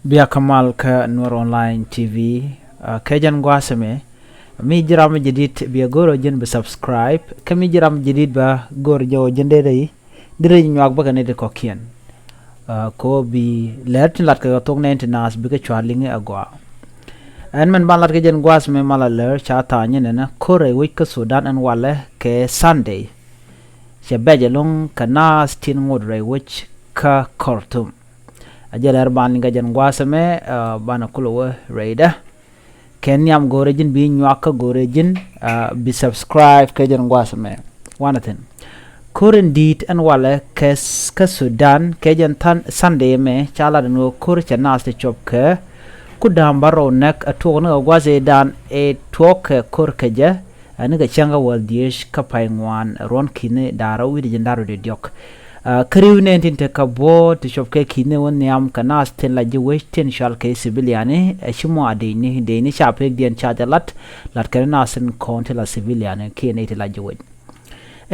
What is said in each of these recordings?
Bia Kamal ka Nur Online TV kejan guasame mi jiram jadid bia goro jen be subscribe kami jiram jadid ba gor jo jende dai dire nyak ba kane de kokien ko bi let lat ka tok ne nas bi ka chwalinge agwa en man balat ke jen guasame mala ler cha ta nyen na kore wi ka Sudan an wale ke Sunday she bejelong kana stin ngodre which ka Khartoum ajalar ban linga jan guasame bana kulo reida kenyam gorejin bi nyaka gorejin bi subscribe ke jan guasame wanaten kurin dit an wala kes ka Sudan ke jan tan Sunday me chala no kur chanas te chop ke kudam baro nek ato no guase dan e tok kur ke ja ani ga changa wal diesh ka paingwan ron kine daro wi de daro de diok kariw ne tinte ka bo to shop ke kine won yam kana sten la je western shal ke civiliane shimo ade ni de ni chape dien chaja lat kana sen konte la civiliane ke ne te la je wet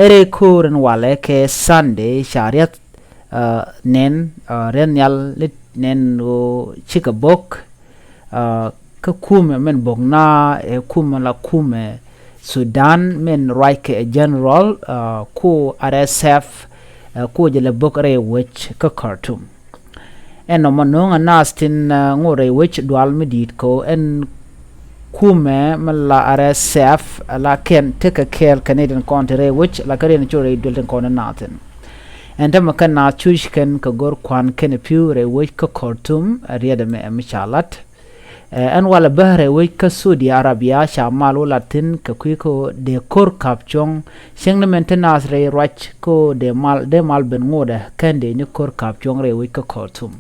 ere kuren wale ke Sunday shariat nen ren yal lit nen o chikabok ka kume men bogna e kume la kume Sudan men right general ku RSF ko jele bokre which ka Khartoum en monong anastin ngore which dual medit ko en kume mala RSF la ken take care Canadian country which la karen chore dulten ko naten en tam kan na chush ken ka gor kwan ken pure which ka Khartoum riada me michalat en wala bahre which ka Saudi Arabia shamal latin ka kuiko de kor kapchong sengna maintenance re rach ko de mal ben ngode kende ni kor kapchong re which ka Khartoum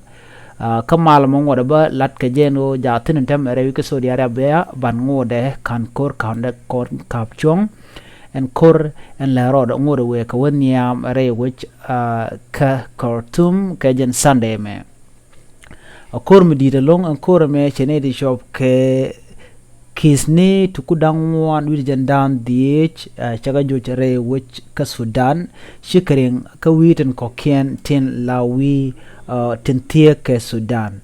kamal mo ngode ba lat ka jeno jatin tam re which ka Saudi Arabia ban ngode kan kor kapchong en kor en la rod ngode we ka woniam re which ka Khartoum ka jen Sunday me akor mi dita long akor me chene di shop ke kisne tukudang wan wi jandan dich chaga jo chere which ka Sudan shikering ka witen kokien tin lawi tin tie ke Sudan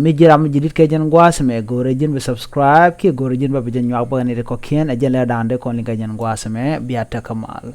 mi jiram jidit ke jan guasame gorejin be subscribe ki gorejin ba jan yak ba ne kokien ajala dande kon linga jan guasame biata kamal